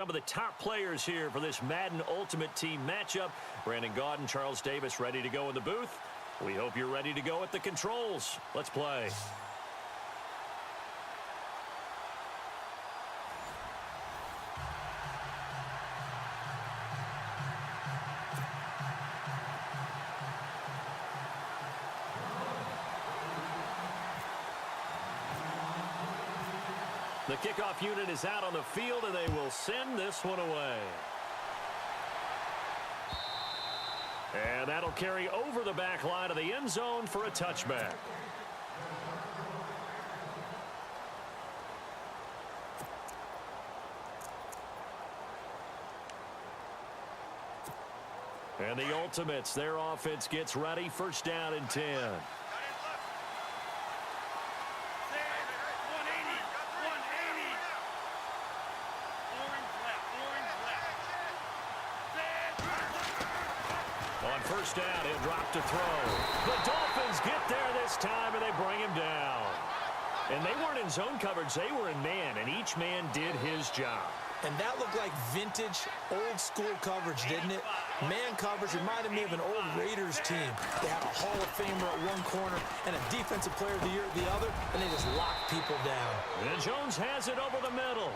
Some of the top players here for this Madden Ultimate Team matchup. Brandon Gaudin, Charles Davis ready to go in the booth. We hope you're ready to go at the controls. Let's play. The kickoff unit is out on the field, and they will send this one away. And that'll carry over the back line of the end zone for a touchback. And the Ultimates, their offense gets ready. First down and 10. On first down, he'll drop to throw. The Dolphins get there this time, and they bring him down. And they weren't in zone coverage. They were in man, and each man did his job. And that looked like vintage, old-school coverage, didn't it? Man coverage reminded me of an old Raiders team. They had a Hall of Famer at one corner and a Defensive Player of the Year at the other, and they just locked people down. And Jones has it over the middle.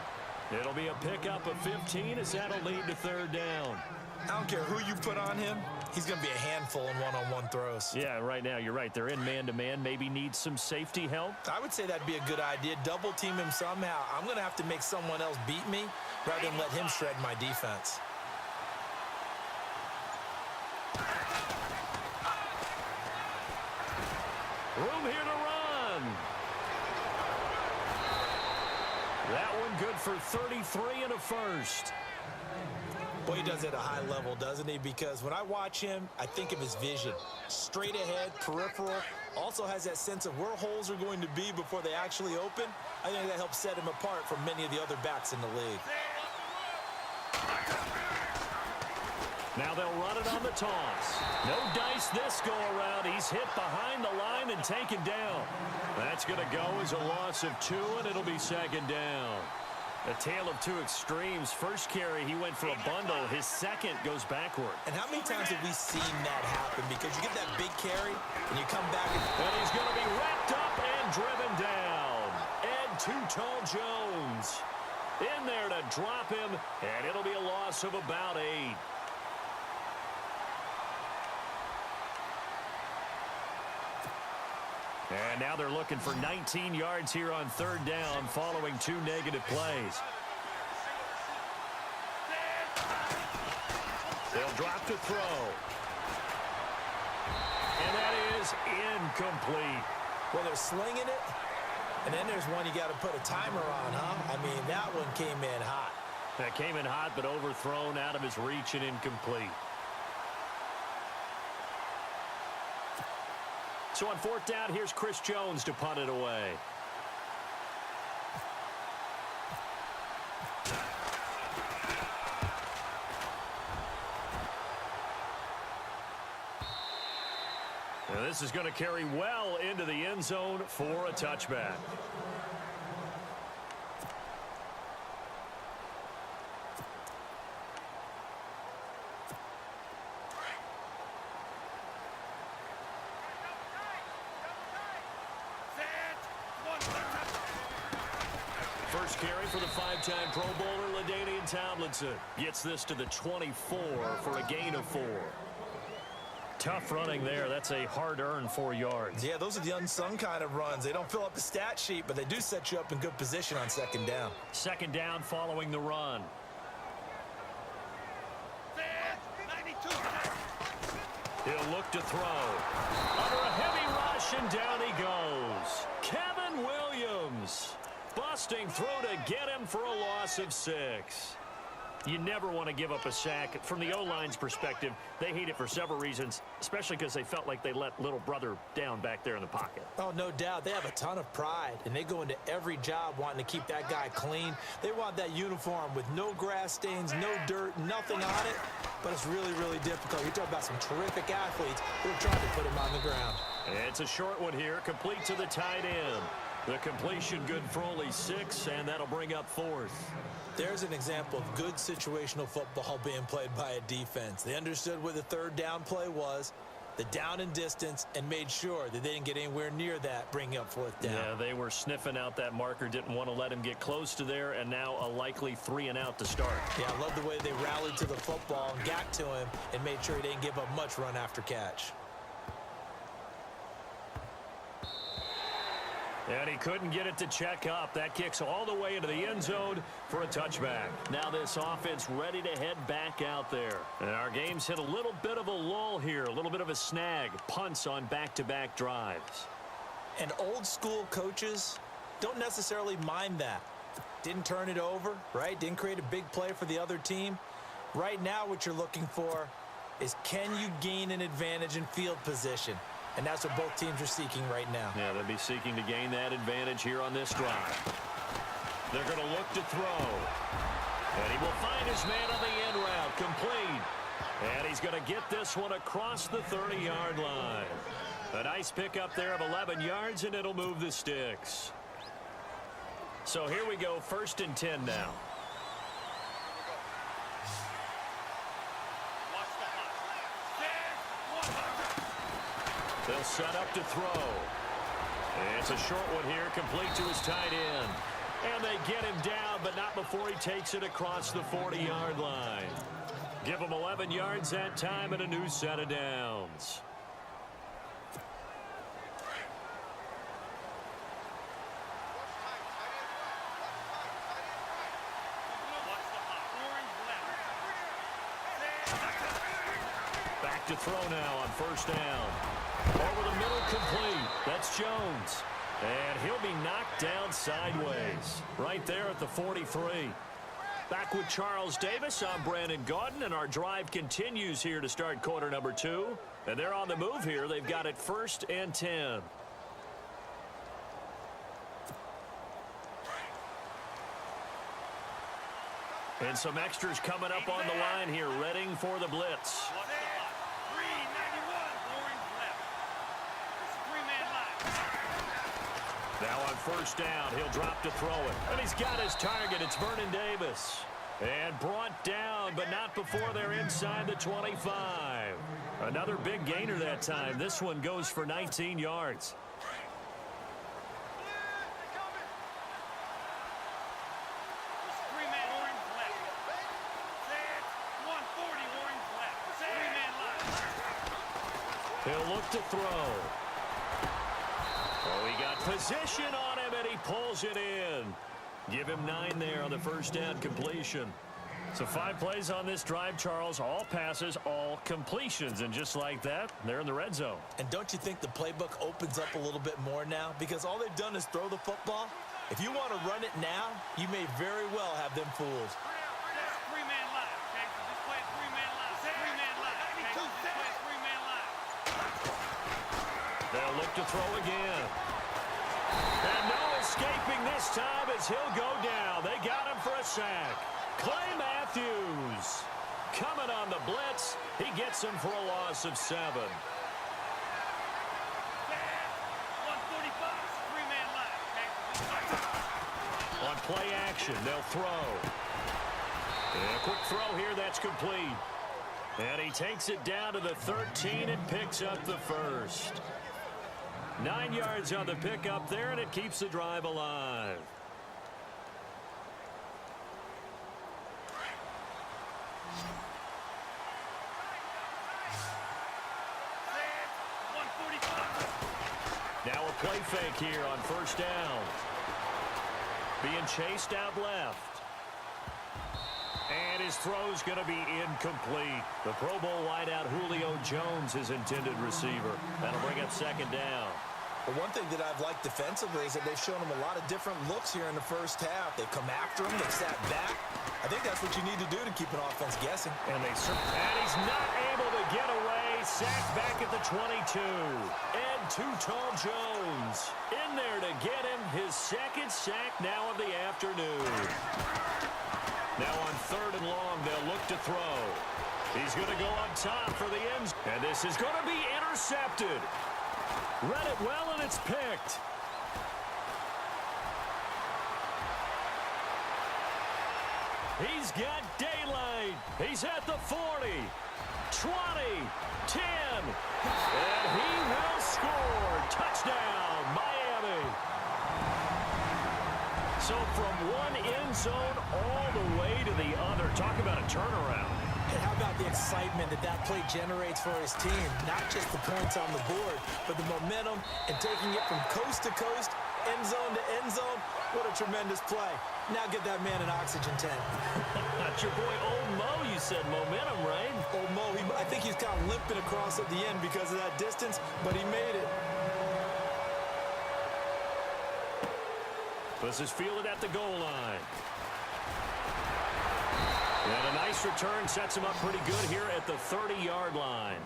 It'll be a pickup of 15 as that'll lead to third down. I don't care who you put on him. He's going to be a handful in one-on-one throws. Yeah, right now, you're right. They're in man-to-man. Maybe need some safety help. I would say that'd be a good idea. Double team him somehow. I'm going to have to make someone else beat me rather than let him shred my defense. Room here to run. That one good for 33 and a first. Boy, he does it at a high level, doesn't he? Because when I watch him, I think of his vision. Straight ahead, peripheral. Also has that sense of where holes are going to be before they actually open. I think that helps set him apart from many of the other backs in the league. Now they'll run it on the toss. No dice this go-around. He's hit behind the line and taken down. That's going to go as a loss of 2, and it'll be second down. A tale of two extremes. First carry, he went for a bundle. His second goes backward. And how many times have we seen that happen? Because you get that big carry, and you come back and he's going to be wrapped up and driven down. Ed Too Tall Jones in there to drop him, and it'll be a loss of about 8. And now they're looking for 19 yards here on third down following 2 negative plays. They'll drop to throw. And that is incomplete. Well, they're slinging it, and then there's one you got to put a timer on, huh? I mean, that one came in hot. That came in hot, but overthrown out of his reach and incomplete. So on fourth down, here's Chris Jones to punt it away. Now this is going to carry well into the end zone for a touchback. First carry for the 5-time Pro Bowler, LaDainian Tomlinson. Gets this to the 24 for a gain of 4. Tough running there. That's a hard-earned 4 yards. Yeah, those are the unsung kind of runs. They don't fill up the stat sheet, but they do set you up in good position on second down. Second down following the run. He'll look to throw. Under a heavy rush, and down he goes. Kevin Williams. Busting through to get him for a loss of 6. You never want to give up a sack. From the O-line's perspective, they hate it for several reasons, especially because they felt like they let little brother down back there in the pocket. Oh, no doubt. They have a ton of pride, and they go into every job wanting to keep that guy clean. They want that uniform with no grass stains, no dirt, nothing on it, but it's really, really difficult. You're talking about some terrific athletes who are trying to put him on the ground. It's a short one here, complete to the tight end. The completion good for only 6, and that'll bring up 4th. There's an example of good situational football being played by a defense. They understood what the third down play was, the down and distance, and made sure that they didn't get anywhere near that, bringing up 4th down. Yeah, they were sniffing out that marker, didn't want to let him get close to there, and now a likely 3 and out to start. Yeah, I love the way they rallied to the football and got to him and made sure he didn't give up much run after catch. And he couldn't get it to check up. That kicks all the way into the end zone for a touchback. Now this offense ready to head back out there. And our game's hit a little bit of a lull here, a little bit of a snag. Punts on back-to-back drives. And old school coaches don't necessarily mind that. Didn't turn it over, right? Didn't create a big play for the other team. Right now what you're looking for is, can you gain an advantage in field position? And that's what both teams are seeking right now. Yeah, they'll be seeking to gain that advantage here on this drive. They're going to look to throw. And he will find his man on the end route, complete. And he's going to get this one across the 30-yard line. A nice pickup there of 11 yards, and it'll move the sticks. So here we go, 1st and 10 now. They'll set up to throw. It's a short one here, complete to his tight end. And they get him down, but not before he takes it across the 40-yard line. Give him 11 yards that time and a new set of downs. Back to throw now on 1st down. Over the middle, complete. That's Jones. And he'll be knocked down sideways. Right there at the 43. Back with Charles Davis, I'm Brandon Gaudin, and our drive continues here to start quarter number 2. And they're on the move here. They've got it 1st and 10. And some extras coming up on the line here, readying for the blitz. Now on 1st down, he'll drop to throw it. And he's got his target. It's Vernon Davis. And brought down, but not before they're inside the 25. Another big gainer that time. This one goes for 19 yards. He'll look to throw. Oh, he got position on him, and he pulls it in. Give him 9 there on the 1st down completion. So 5 plays on this drive, Charles. All passes, all completions. And just like that, they're in the red zone. And don't you think the playbook opens up a little bit more now? Because all they've done is throw the football. If you want to run it now, you may very well have them fooled. They'll look to throw again. And no escaping this time as he'll go down. They got him for a sack. Clay Matthews coming on the blitz. He gets him for a loss of 7. On play action, they'll throw. And a quick throw here, that's complete. And he takes it down to the 13 and picks up the 1st. 9 yards on the pickup there, and it keeps the drive alive. Now a play fake here on 1st down. Being chased out left. And his throw's going to be incomplete. The Pro Bowl wideout Julio Jones, his intended receiver. That'll bring up 2nd down. But one thing that I've liked defensively is that they've shown him a lot of different looks here in the 1st half. They come after him, they sat back. I think that's what you need to do to keep an offense guessing. And he's not able to get away. Sacked back at the 22. And Too Tall Jones in there to get him his 2nd sack now of the afternoon. Now on 3rd and long, they'll look to throw. He's going to go up top for the end. And this is going to be intercepted. Read it well, and it's picked. He's got daylight. He's at the 40, 20, 10, and he will score. Touchdown, Miami. So from one end zone all the way to the other. Talk about a turnaround. And how about the excitement that that play generates for his team? Not just the points on the board, but the momentum and taking it from coast to coast, end zone to end zone. What a tremendous play. Now get that man an oxygen tank. That's your boy Old Mo, you said momentum, right? Old Mo, I think he's kind of limping across at the end because of that distance, but he made it. This is fielded at the goal line. And a nice return sets him up pretty good here at the 30-yard line.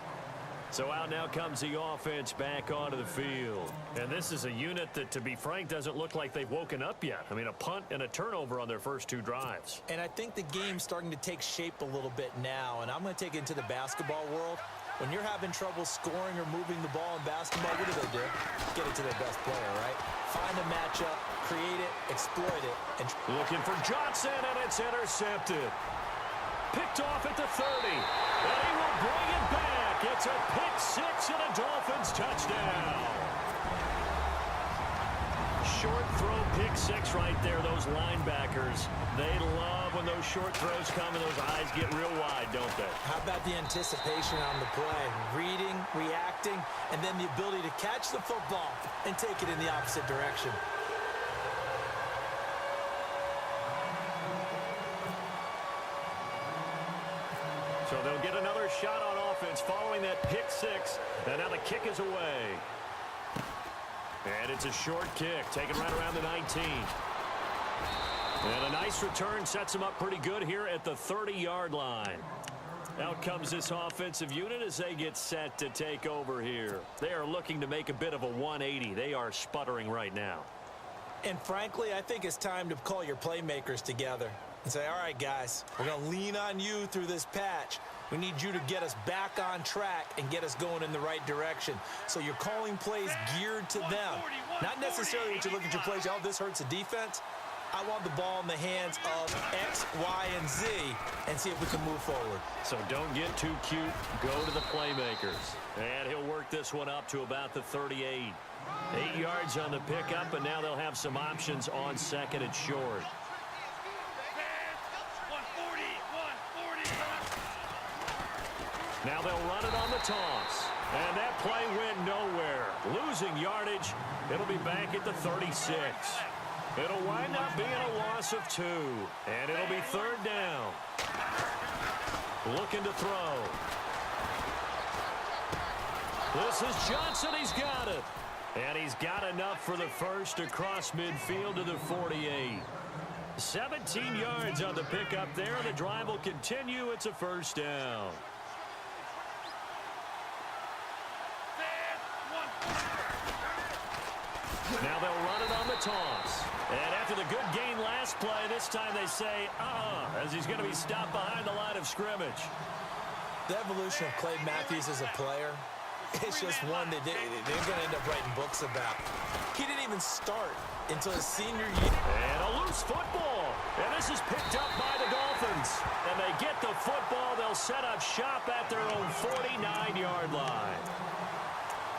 So out now comes the offense back onto the field. And this is a unit that, to be frank, doesn't look like they've woken up yet. I mean, a punt and a turnover on their first two drives. And I think the game's starting to take shape a little bit now. And I'm going to take it into the basketball world. When you're having trouble scoring or moving the ball in basketball, what do? Get it to their best player, right? Find a matchup, create it, exploit it. And looking for Johnson, and it's intercepted. Picked off at the 30, and he will bring it back. It's a pick six and a Dolphins touchdown. Short throw pick six right there. Those linebackers, they love when those short throws come and those eyes get real wide, don't they? How about the anticipation on the play? Reading, reacting, and then the ability to catch the football and take it in the opposite direction. So they'll get another shot on offense following that pick six. And now the kick is away. And it's a short kick, taken right around the 19. And a nice return sets them up pretty good here at the 30-yard line. Out comes this offensive unit as they get set to take over here. They are looking to make a bit of a 180. They are sputtering right now. And frankly, I think it's time to call your playmakers together and say, all right, guys, we're going to lean on you through this patch. We need you to get us back on track and get us going in the right direction. So you're calling plays geared to them. Not necessarily when you look at your plays, oh, this hurts the defense. I want the ball in the hands of X, Y, and Z and see if we can move forward. So don't get too cute. Go to the playmakers. And he'll work this one up to about the 38. 8 yards on the pickup, and now they'll have some options on second and short. Now they'll run it on the toss. And that play went nowhere. Losing yardage. It'll be back at the 36. It'll wind up being a loss of 2. And it'll be third down. Looking to throw. This is Johnson. He's got it. And he's got enough for the first across midfield to the 48. 17 yards on the pickup there. The drive will continue. It's a first down. Now they'll run it on the toss. And after the good gain last play, this time they say, as he's going to be stopped behind the line of scrimmage. The evolution of Clay Matthews as a player, it's just one that they're going to end up writing books about. He didn't even start until his senior year. And a loose football. And this is picked up by the Dolphins. And they get the football. They'll set up shop at their own 49-yard line.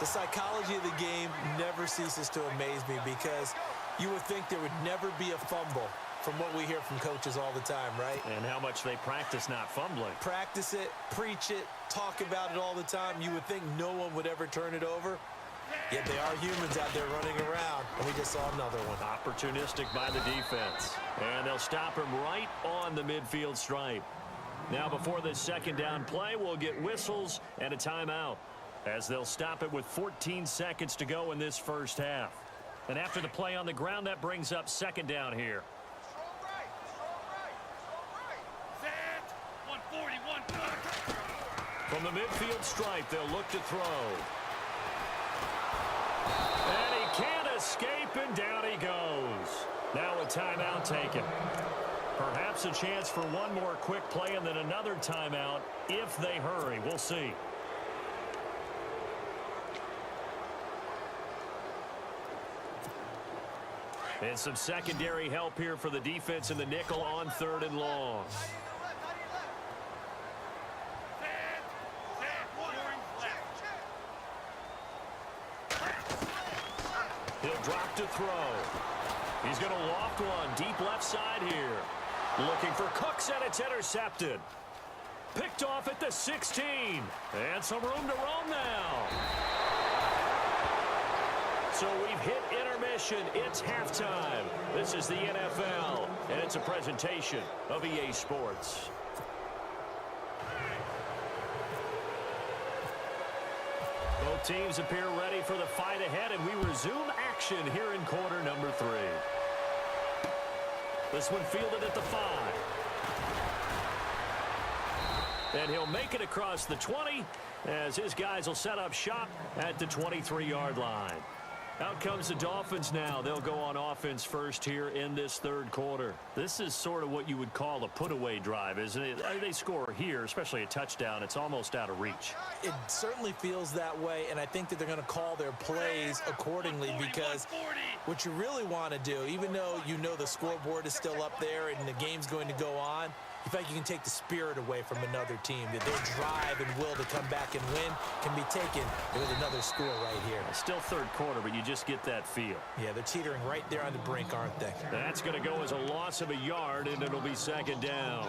The psychology of the game never ceases to amaze me because you would think there would never be a fumble from what we hear from coaches all the time, right? And how much they practice not fumbling. Practice it, preach it, talk about it all the time. You would think no one would ever turn it over. Yet they are humans out there running around, and we just saw another one. Opportunistic by the defense. And they'll stop him right on the midfield stripe. Now before this second down play, we'll get whistles and a timeout, as they'll stop it with 14 seconds to go in this first half. And after the play on the ground, that brings up second down here. From the midfield stripe, they'll look to throw. And he can't escape, and down he goes. Now a timeout taken. Perhaps a chance for one more quick play and then another timeout if they hurry. We'll see. And some secondary help here for the defense in the nickel on 3rd and long. He'll drop to throw. He's going to loft one deep left side here. Looking for Cooks, and it's intercepted. Picked off at the 16. And some room to roam now. So we've hit intermission. It's halftime. This is the NFL, and it's a presentation of EA Sports. Both teams appear ready for the fight ahead, and we resume action here in quarter number 3. This one fielded at the 5. And he'll make it across the 20 as his guys will set up shop at the 23-yard line. Out comes the Dolphins now. They'll go on offense first here in this 3rd quarter. This is sort of what you would call a put-away drive, isn't it? They score here, especially a touchdown. It's almost out of reach. It certainly feels that way, and I think that they're going to call their plays accordingly, because what you really want to do, even though you know the scoreboard is still up there and the game's going to go on, you feel like you can take the spirit away from another team, that their drive and will to come back and win can be taken with another score right here. Still 3rd quarter, but you just get that feel. Yeah, they're teetering right there on the brink, aren't they? That's going to go as a loss of a yard, and it'll be 2nd down.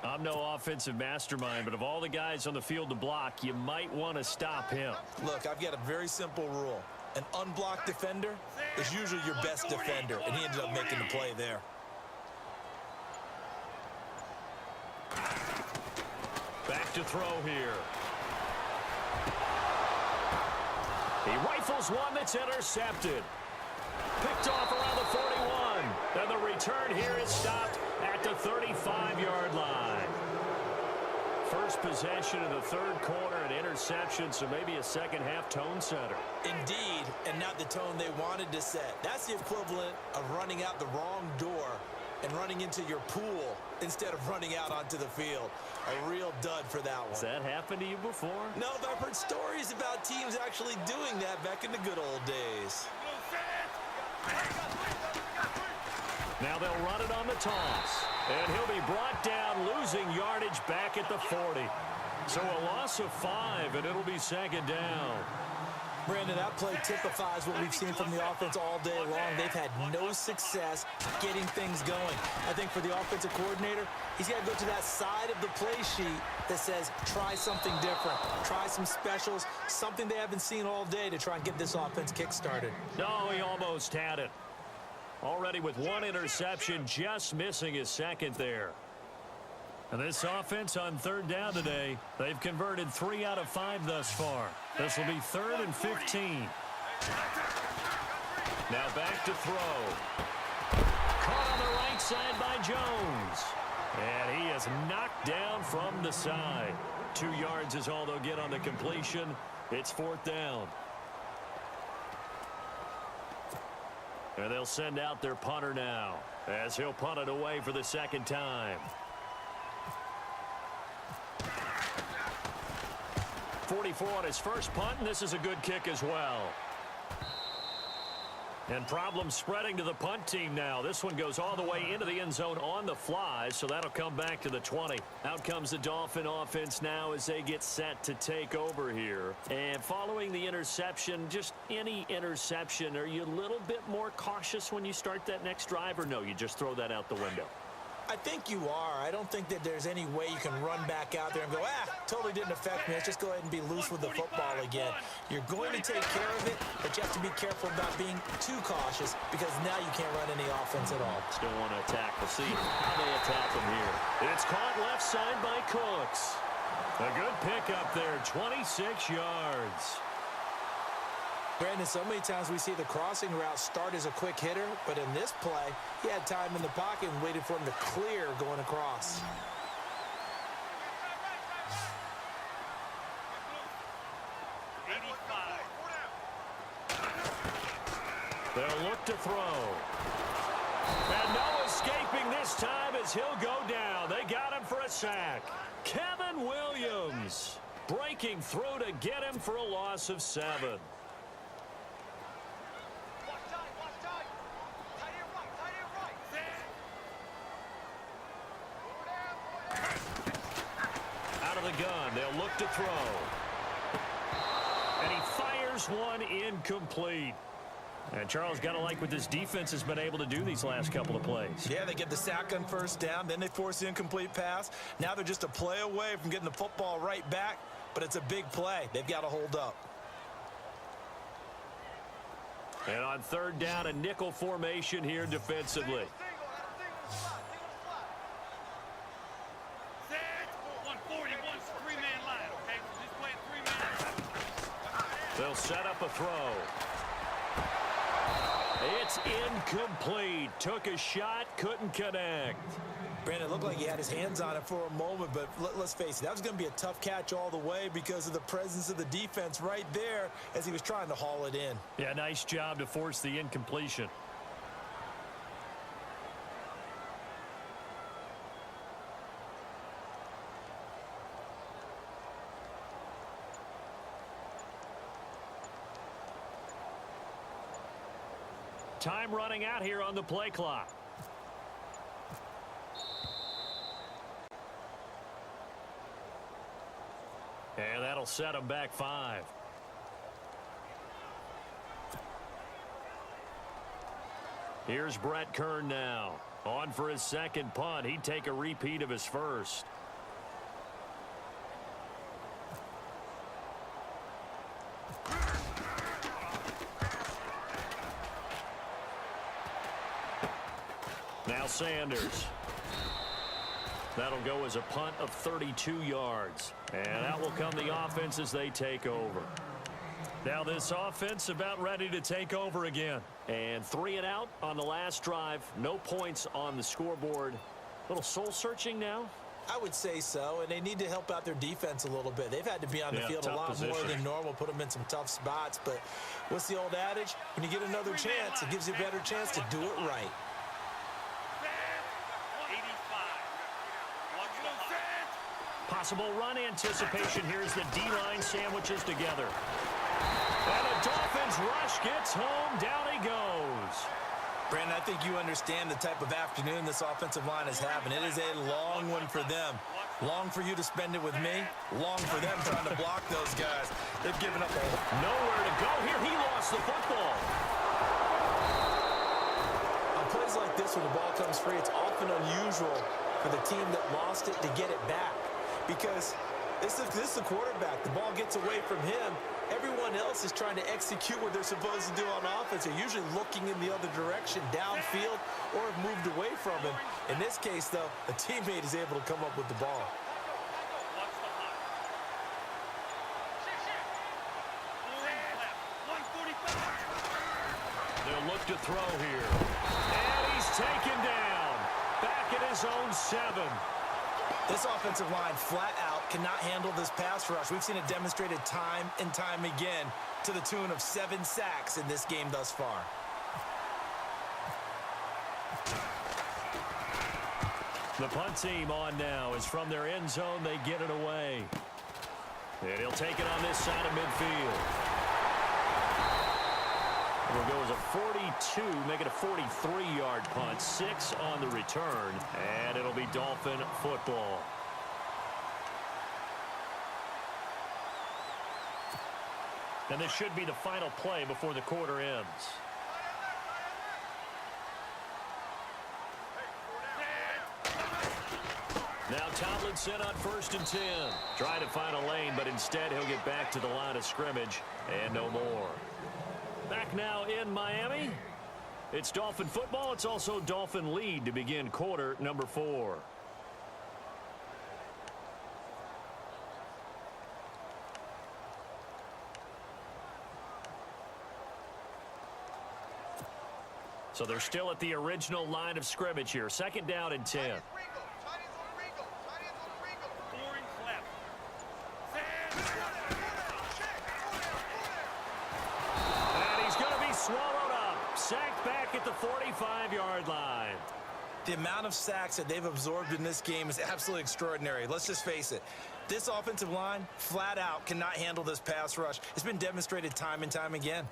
I'm no offensive mastermind, but of all the guys on the field to block, you might want to stop him. Look, I've got a very simple rule. An unblocked defender is usually your best defender, and he ended up making the play there. Back to throw here. He rifles one that's intercepted. Picked off around the 41. And the return here is stopped at the 35-yard line. First possession of the 3rd quarter, an interception, so maybe a second-half tone setter. Indeed, and not the tone they wanted to set. That's the equivalent of running out the wrong door and running into your pool instead of running out onto the field. A real dud for that one. Has that happened to you before? No, but I've heard stories about teams actually doing that back in the good old days. Now they'll run it on the toss. And he'll be brought down, losing yardage back at the 40. So a loss of 5, and it'll be 2nd down. Brandon, that play typifies what we've seen from the offense all day long. They've had no success getting things going. I think for the offensive coordinator, he's got to go to that side of the play sheet that says, try something different. Try some specials, something they haven't seen all day to try and get this offense kick-started. No, he almost had it. Already with 1 interception, just missing his 2nd there. And this offense on 3rd down today, they've converted 3 out of 5 thus far. This will be 3rd and 15. Now back to throw. Caught on the right side by Jones. And he is knocked down from the side. 2 yards is all they'll get on the completion. It's 4th down. And they'll send out their punter now, as he'll punt it away for the 2nd time. 44 on his first punt, and this is a good kick as well. And problems spreading to the punt team now. This one goes all the way into the end zone on the fly, so that'll come back to the 20. Out comes the Dolphin offense now as they get set to take over here. And following the interception, just any interception, are you a little bit more cautious when you start that next drive, or no, you just throw that out the window? I think you are. I don't think that there's any way you can run back out there and go, totally didn't affect me. Let's just go ahead and be loose with the football again. You're going to take care of it, but you have to be careful about being too cautious, because now you can't run any offense at all. Still want to attack. We'll see how they attack him here. It's caught left side by Cooks. A good pickup there, 26 yards. Brandon, so many times we see the crossing route start as a quick hitter, but in this play, he had time in the pocket and waited for him to clear going across. They'll look to throw. And no escaping this time as he'll go down. They got him for a sack. Kevin Williams breaking through to get him for a loss of 7. the gun. They'll look to throw. And he fires one incomplete. And Charles, got to like what this defense has been able to do these last couple of plays. Yeah, they get the sack on first down, then they force the incomplete pass. Now they're just a play away from getting the football right back, but it's a big play. They've got to hold up. And on third down, a nickel formation here defensively. They'll set up a throw. It's incomplete. Took a shot, couldn't connect. Brandon, it looked like he had his hands on it for a moment, but let's face it, that was going to be a tough catch all the way because of the presence of the defense right there as he was trying to haul it in. Yeah, nice job to force the incompletion. Time running out here on the play clock. And that'll set them back 5. Here's Brett Kern now. On for his second punt. He'd take a repeat of his first. Now Sanders. That'll go as a punt of 32 yards. And out will come the offense as they take over. Now this offense about ready to take over again. And 3 and out on the last drive. No points on the scoreboard. A little soul-searching now? I would say so, and they need to help out their defense a little bit. They've had to be on the field a lot more than normal, put them in some tough spots. But what's the old adage? When you get another chance, it gives you a better chance to do it right. Possible run anticipation. Here's the D-line sandwiches together. And the Dolphins rush gets home. Down he goes. Brandon, I think you understand the type of afternoon this offensive line is having. It is a long one for them. Long for you to spend it with me. Long for them trying to block those guys. They've given up nowhere to go here. He lost the football. On plays like this, when the ball comes free, it's often unusual for the team that lost it to get it back. Because this is the quarterback. The ball gets away from him. Everyone else is trying to execute what they're supposed to do on offense. They're usually looking in the other direction, downfield, or have moved away from him. In this case, though, a teammate is able to come up with the ball. They'll look to throw here. And he's taken down. Back at his own 7. This offensive line flat out cannot handle this pass rush. We've seen it demonstrated time and time again to the tune of 7 sacks in this game thus far. The punt team on now is from their end zone. They get it away. And he'll take it on this side of midfield. It'll go as a 42, make it a 43-yard punt. 6 on the return, and it'll be Dolphin football. And this should be the final play before the quarter ends. Now Tomlinson on 1st and 10. Trying to find a lane, but instead he'll get back to the line of scrimmage and no more. Back now in Miami. It's Dolphin football. It's also Dolphin lead to begin quarter number 4. So they're still at the original line of scrimmage here. 2nd down and 10. Swallowed up. Sacked back at the 45-yard line. The amount of sacks that they've absorbed in this game is absolutely extraordinary. Let's just face it. This offensive line, flat out, cannot handle this pass rush. It's been demonstrated time and time again.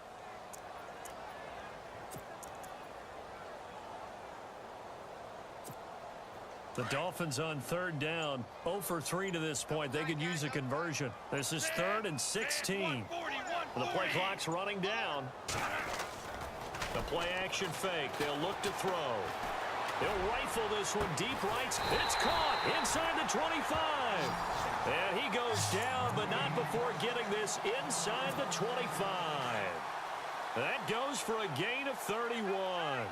The Dolphins on third down, 0 for 3 to this point. They could use a conversion. This is 3rd and 16. The play clock's running down. The play action fake. They'll look to throw. They'll rifle this one deep right. It's caught inside the 25. And he goes down, but not before getting this inside the 25. That goes for a gain of 31.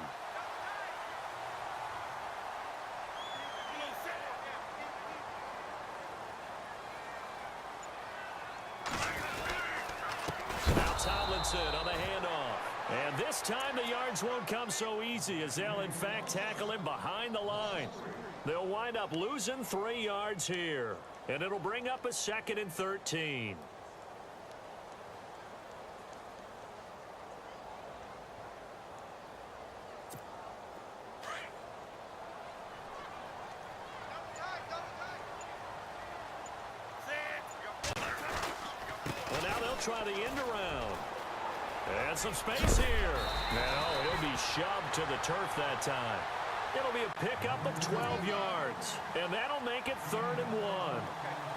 Now Tomlinson on the handoff. And this time the yards won't come so easy as they'll in fact tackle him behind the line. They'll wind up losing 3 yards here. And it'll bring up a 2nd and 13. Well, now they'll try the end around. And some space here. Now he'll be shoved to the turf that time. It'll be a pickup of 12 yards. And that'll make it 3rd and 1.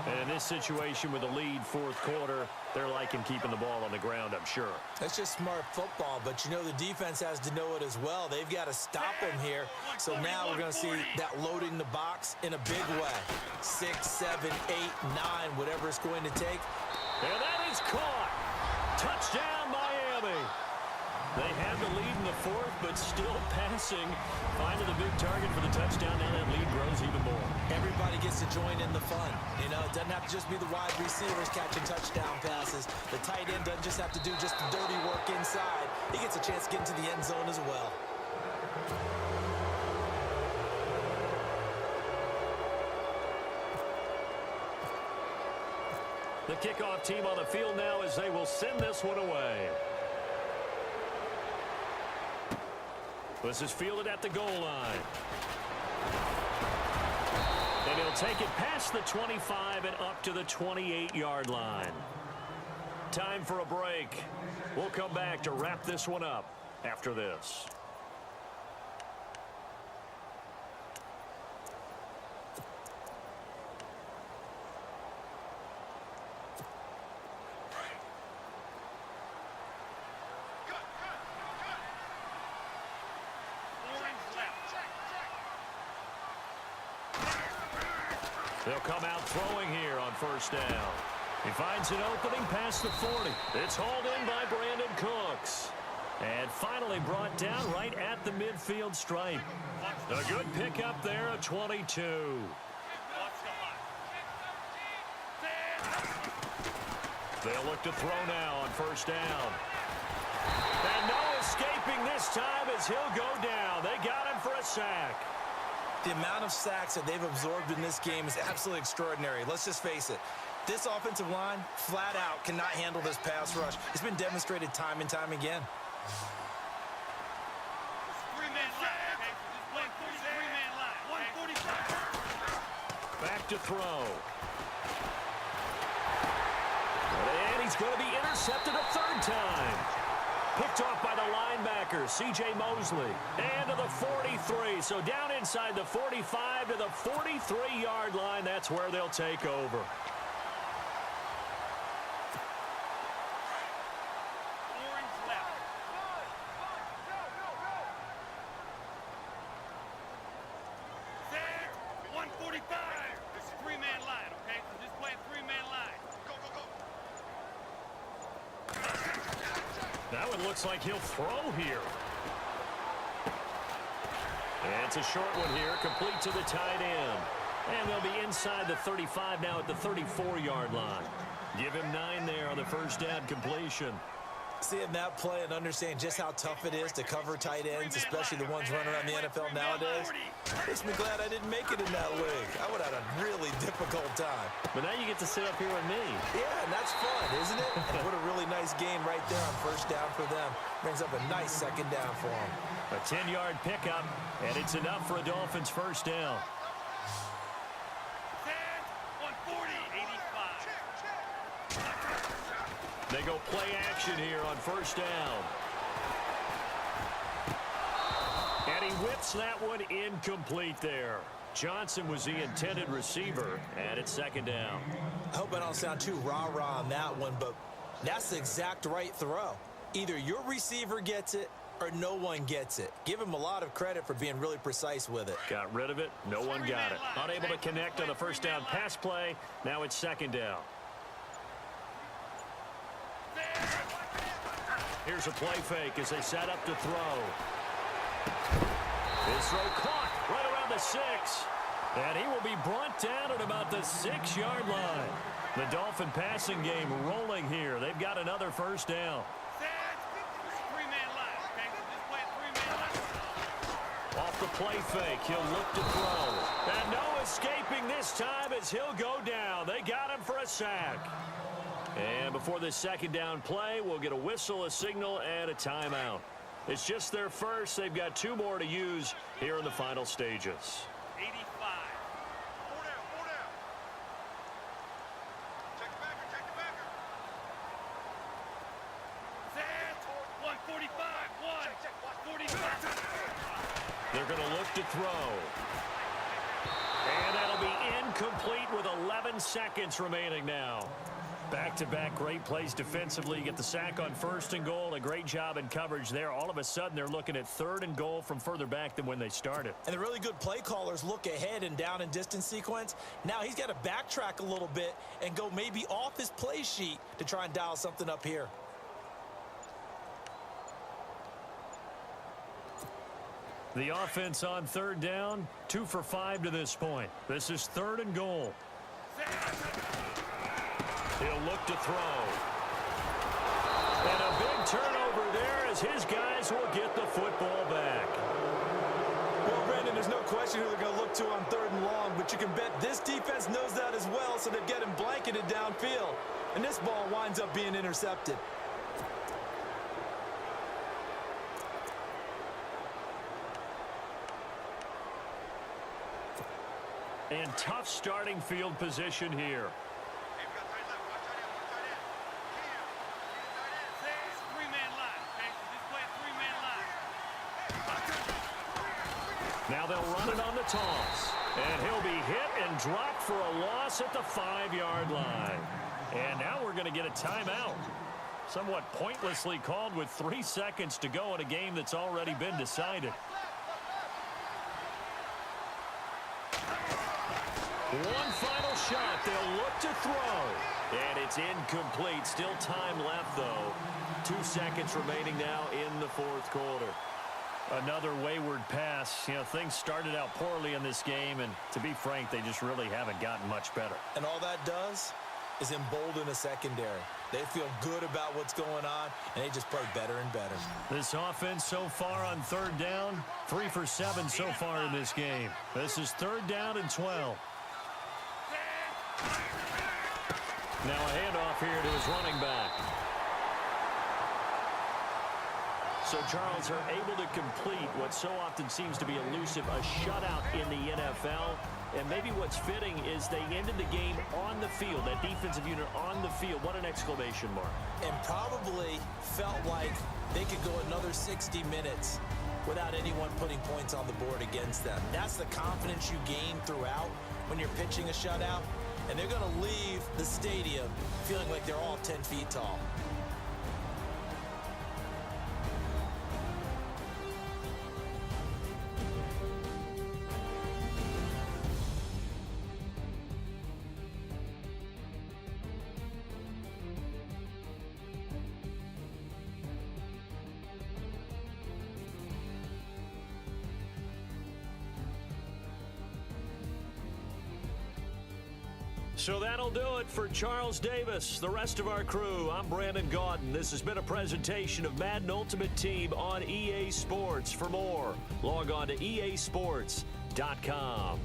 And in this situation with the lead 4th quarter, they're liking keeping the ball on the ground, I'm sure. That's just smart football, but you know the defense has to know it as well. They've got to stop him here. So now we're going to see that loading the box in a big way. 6, 7, 8, 9, whatever it's going to take. And that is caught. Touchdown, Miami. They had the lead in the 4th, but still passing. Finding the big target for the touchdown. Now that lead grows even more. Everybody gets to join in the fun. You know, it doesn't have to just be the wide receivers catching touchdown passes. The tight end doesn't just have to do just the dirty work inside. He gets a chance to get into the end zone as well. The kickoff team on the field now as they will send this one away. This is fielded at the goal line. And he'll take it past the 25 and up to the 28-yard line. Time for a break. We'll come back to wrap this one up after this. They'll come out throwing here on 1st down. He finds an opening past the 40. It's hauled in by Brandon Cooks. And finally brought down right at the midfield stripe. A good pickup there, a 22. They'll look to throw now on 1st down. And no escaping this time as he'll go down. They got him for a sack. The amount of sacks that they've absorbed in this game is absolutely extraordinary. Let's just face it. This offensive line, flat out, cannot handle this pass rush. It's been demonstrated time and time again. Back to throw. And he's going to be intercepted a 3rd time. Picked off by the linebacker, C.J. Mosley. And to the 43. So down inside the 45 to the 43-yard line. That's where they'll take over. That one looks like he'll throw here. And it's a short one here, complete to the tight end. And they'll be inside the 35 now at the 34-yard line. Give him 9 there on the 1st down completion. Seeing that play and understand just how tough it is to cover tight ends, especially the ones running around the NFL nowadays, makes me glad I didn't make it in that league. I would have had a really difficult time. But now you get to sit up here with me. Yeah, and that's fun, isn't it? And what a really nice game right there on 1st down for them. Brings up a nice 2nd down for them. A 10-yard pickup, and it's enough for a Dolphins 1st down. They go play action here on 1st down. And he whips that one incomplete there. Johnson was the intended receiver, and it's second down. I hope I don't sound too rah-rah on that one, but that's the exact right throw. Either your receiver gets it or no one gets it. Give him a lot of credit for being really precise with it. Got rid of it. No one got it. Unable to connect on the first down pass play. Now it's second down. Here's a play fake as they set up to throw. His throw caught right around the 6. And he will be brought down at about the 6-yard line. The Dolphin passing game rolling here. They've got another first down. Off the play fake, he'll look to throw. And no escaping this time as he'll go down. They got him for a sack. And before this second down play, we'll get a whistle, a signal, and a timeout. It's just their first. They've got 2 more to use here in the final stages. 85. 4 down, 4 down. Check the backer, check the backer. Set. 145, 145. They're going to look to throw. And that'll be incomplete with 11 seconds remaining now. Back-to-back great plays defensively. Get the sack on 1st and goal. A great job in coverage there. All of a sudden, they're looking at 3rd and goal from further back than when they started. And the really good play callers look ahead and down and distance sequence. Now he's got to backtrack a little bit and go maybe off his play sheet to try and dial something up here. The offense on 3rd down, 2 for 5 to this point. This is 3rd and goal. He'll look to throw. And a big turnover there as his guys will get the football back. Well, Brandon, there's no question who they're going to look to on 3rd and long, but you can bet this defense knows that as well, so they've got him blanketed downfield. And this ball winds up being intercepted. And tough starting field position here. Now they'll run it on the toss. And he'll be hit and dropped for a loss at the 5-yard line. And now we're going to get a timeout. Somewhat pointlessly called with 3 seconds to go in a game that's already been decided. One final shot. They'll look to throw. And it's incomplete. Still time left, though. 2 seconds remaining now in the 4th quarter. Another wayward pass. You know, things started out poorly in this game, and to be frank, they just really haven't gotten much better. And all that does is embolden a secondary. They feel good about what's going on, and they just play better and better. This offense so far on 3rd down, 3 for 7 so far in this game. This is 3rd down and 12. Now a handoff here to his running back. So Charles are able to complete what so often seems to be elusive, a shutout in the NFL. And maybe what's fitting is they ended the game on the field, that defensive unit on the field. What an exclamation mark. And probably felt like they could go another 60 minutes without anyone putting points on the board against them. That's the confidence you gain throughout when you're pitching a shutout. And they're going to leave the stadium feeling like they're all 10 feet tall. So that'll do it for Charles Davis, the rest of our crew. I'm Brandon Gaudin. This has been a presentation of Madden Ultimate Team on EA Sports. For more, log on to easports.com.